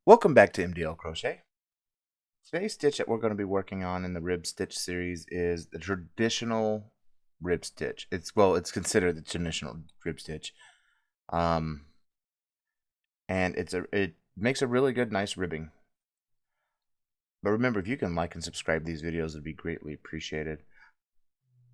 Welcome back to MDL Crochet. Today's stitch that we're going to be working on in the rib stitch series is the traditional rib stitch. It's considered the traditional rib stitch, and it makes a really good, nice ribbing. But remember, if you can like and subscribe these videos, it'd be greatly appreciated.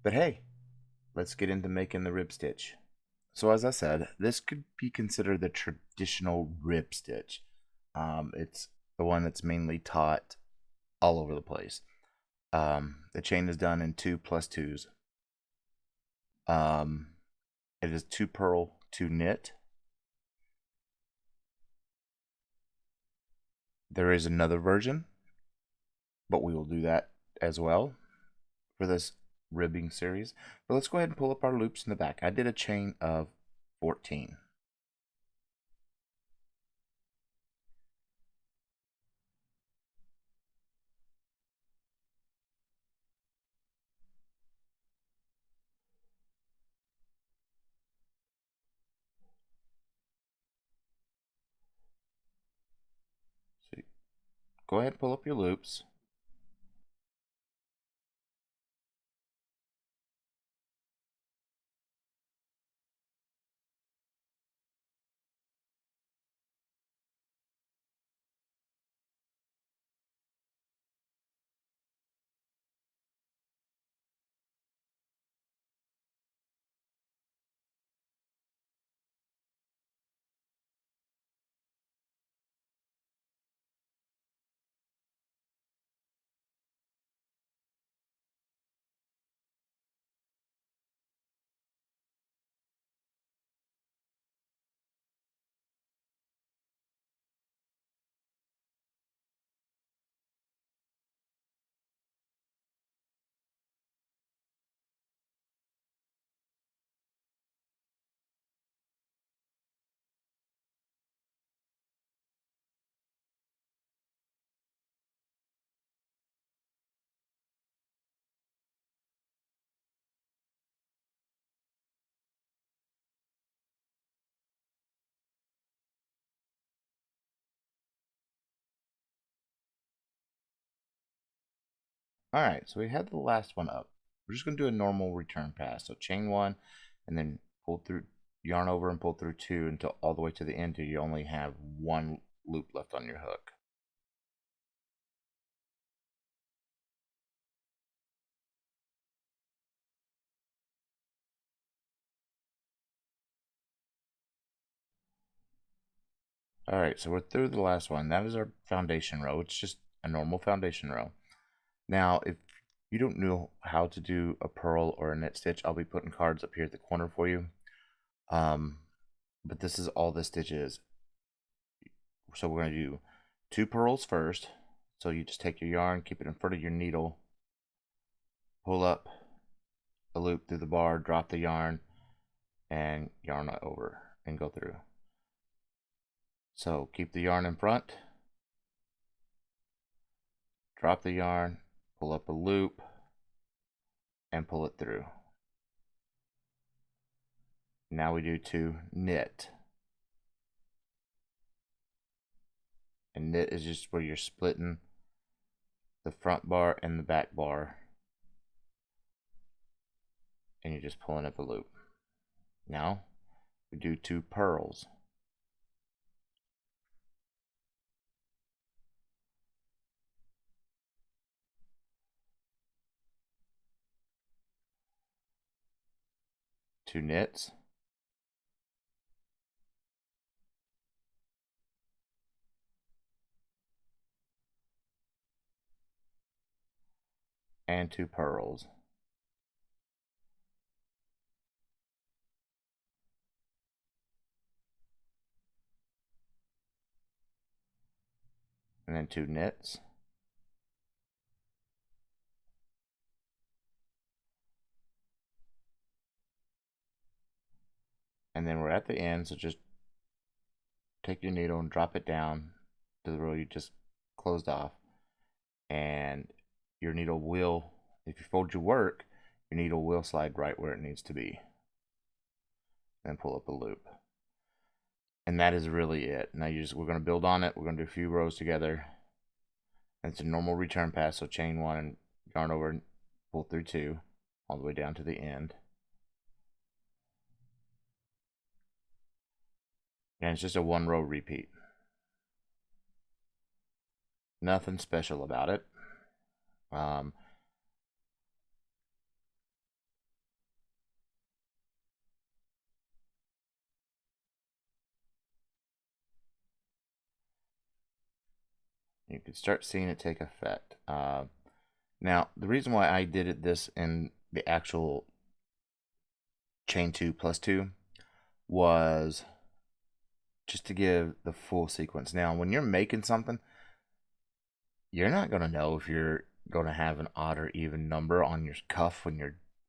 But hey, let's get into making the rib stitch. So as I said, this could be considered the traditional rib stitch. It's the one that's mainly taught all over the place. The chain is done in 2+2s. It is 2 purl, 2 knit. There is another version, but we will do that as well for this ribbing series. But let's go ahead and pull up our loops in the back. I did a chain of 14. So go ahead and pull up your loops. Alright, so we had the last one up. We're just going to do a normal return pass. So chain 1 and then pull through, yarn over and pull through 2 until all the way to the end till you only have 1 loop left on your hook. Alright, so we're through the last one. That is our foundation row. It's just a normal foundation row. Now, if you don't know how to do a purl or a knit stitch, I'll be putting cards up here at the corner for you. But this is all this stitch is. So we're going to do 2 purls first. So you just take your yarn, keep it in front of your needle, pull up a loop through the bar, drop the yarn, and yarn it over and go through. So keep the yarn in front, drop the yarn, pull up a loop, and pull it through. Now we do 2 knit. And knit is just where you're splitting the front bar and the back bar, and you're just pulling up a loop. Now we do 2 purls. Two knits, and 2 purls. And then 2 knits, and then we're at the end, so just take your needle and drop it down to the row you just closed off, and your needle will, if you fold your work, your needle will slide right where it needs to be. Then pull up a loop. And that is really it. Now we're going to build on it. We're going to do a few rows together. And it's a normal return pass, so chain 1 and yarn over and pull through 2 all the way down to the end. And it's just a 1 row repeat. Nothing special about it. You can start seeing it take effect. Now, the reason why I did this in the actual chain 2 plus 2 was just to give the full sequence. Now, when you're making something, you're not going to know if you're going to have an odd or even number on your cuff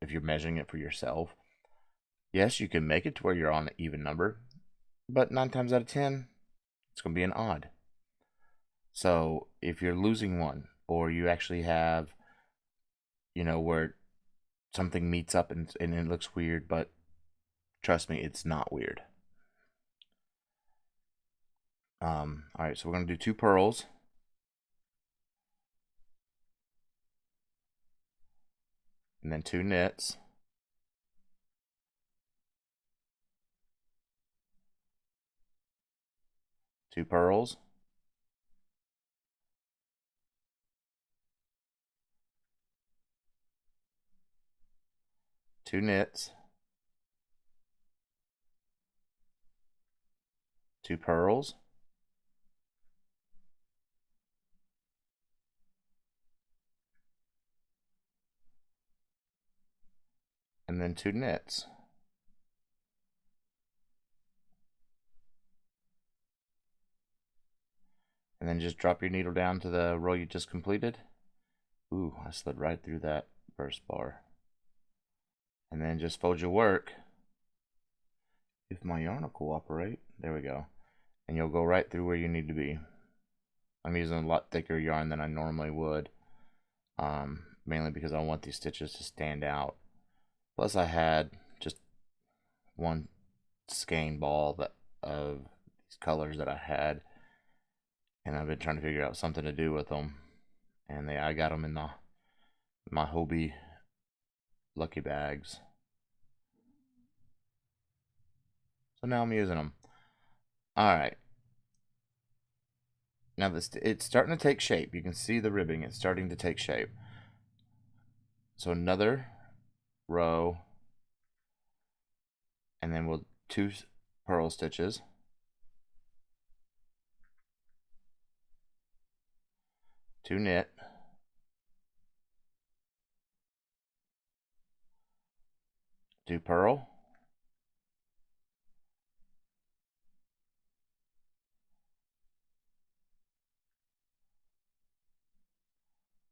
if you're measuring it for yourself. Yes, you can make it to where you're on an even number, but 9 times out of 10, it's going to be an odd. So if you're losing one, or you actually have, where something meets up and it looks weird, but trust me, it's not weird. All right, so we're going to do 2 purls. And then 2 knits. 2 purls. 2 knits. 2 purls. And then 2 knits. And then just drop your needle down to the row you just completed. Ooh, I slid right through that first bar. And then just fold your work. If my yarn will cooperate, there we go. And you'll go right through where you need to be. I'm using a lot thicker yarn than I normally would, mainly because I want these stitches to stand out. Plus I had just one skein ball of these colors that I had, and I've been trying to figure out something to do with them, and I got them in my Hobie lucky bags, so now I'm using them. All right, now it's starting to take shape. You can see the ribbing, it's starting to take shape. So another row, and then we'll 2 purl stitches, 2 knit, 2 purl,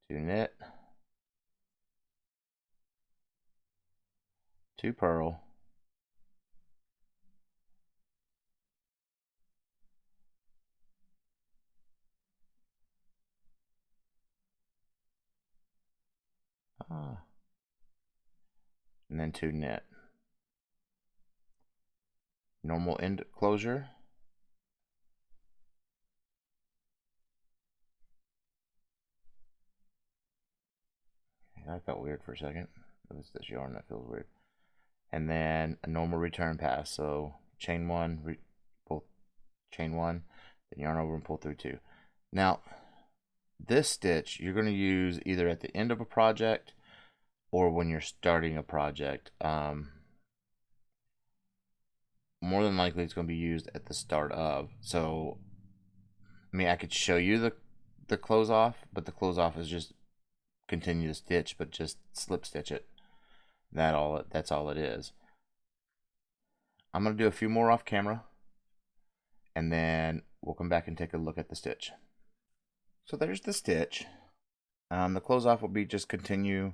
2 knit, 2 purl, 2 and then 2 knit. Normal end closure. That felt weird for a second. It's this yarn that feels weird. And then a normal return pass. So chain 1, pull chain 1, then yarn over and pull through 2. Now, this stitch you're going to use either at the end of a project or when you're starting a project. More than likely it's going to be used at the start of. So, I mean, I could show you the close off, but the close off is just continue to stitch, but just slip stitch it. That's all it is. I'm going to do a few more off camera, and then we'll come back and take a look at the stitch. So there's the stitch. The close off will be just continue.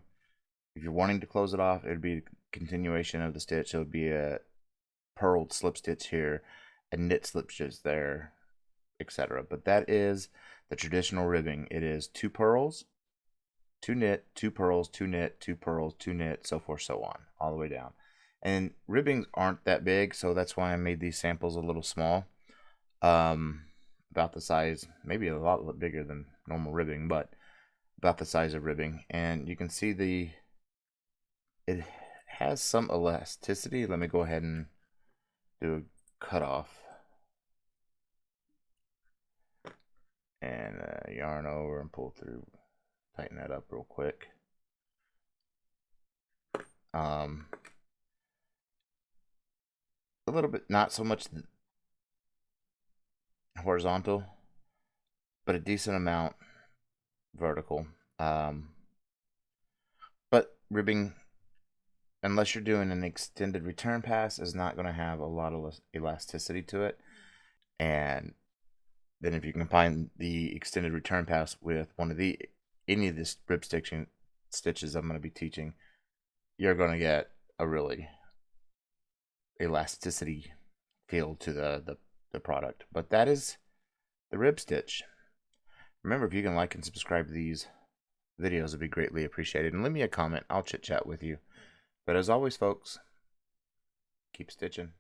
If you're wanting to close it off, it would be a continuation of the stitch. So it would be a purled slip stitch here, a knit slip stitch there, etc. But that is the traditional ribbing. It is 2 purls, 2 knit, 2 purls, 2 knit, 2 purls, 2 knit, so forth, so on, all the way down. And ribbings aren't that big, so that's why I made these samples a little small. about the size, maybe a lot bigger than normal ribbing, but about the size of ribbing. And you can see it has some elasticity. Let me go ahead and do a cutoff and yarn over and pull through, tighten that up real quick. A little bit, not so much horizontal, but a decent amount vertical. But ribbing, unless you're doing an extended return pass, is not going to have a lot of elasticity to it. And then if you combine the extended return pass with any of the rib stitches I'm going to be teaching, you're going to get a really elasticity feel to the product. But that is the rib stitch. Remember, if you can like and subscribe to these videos, it'd be greatly appreciated. And leave me a comment. I'll chit chat with you. But as always, folks, keep stitching.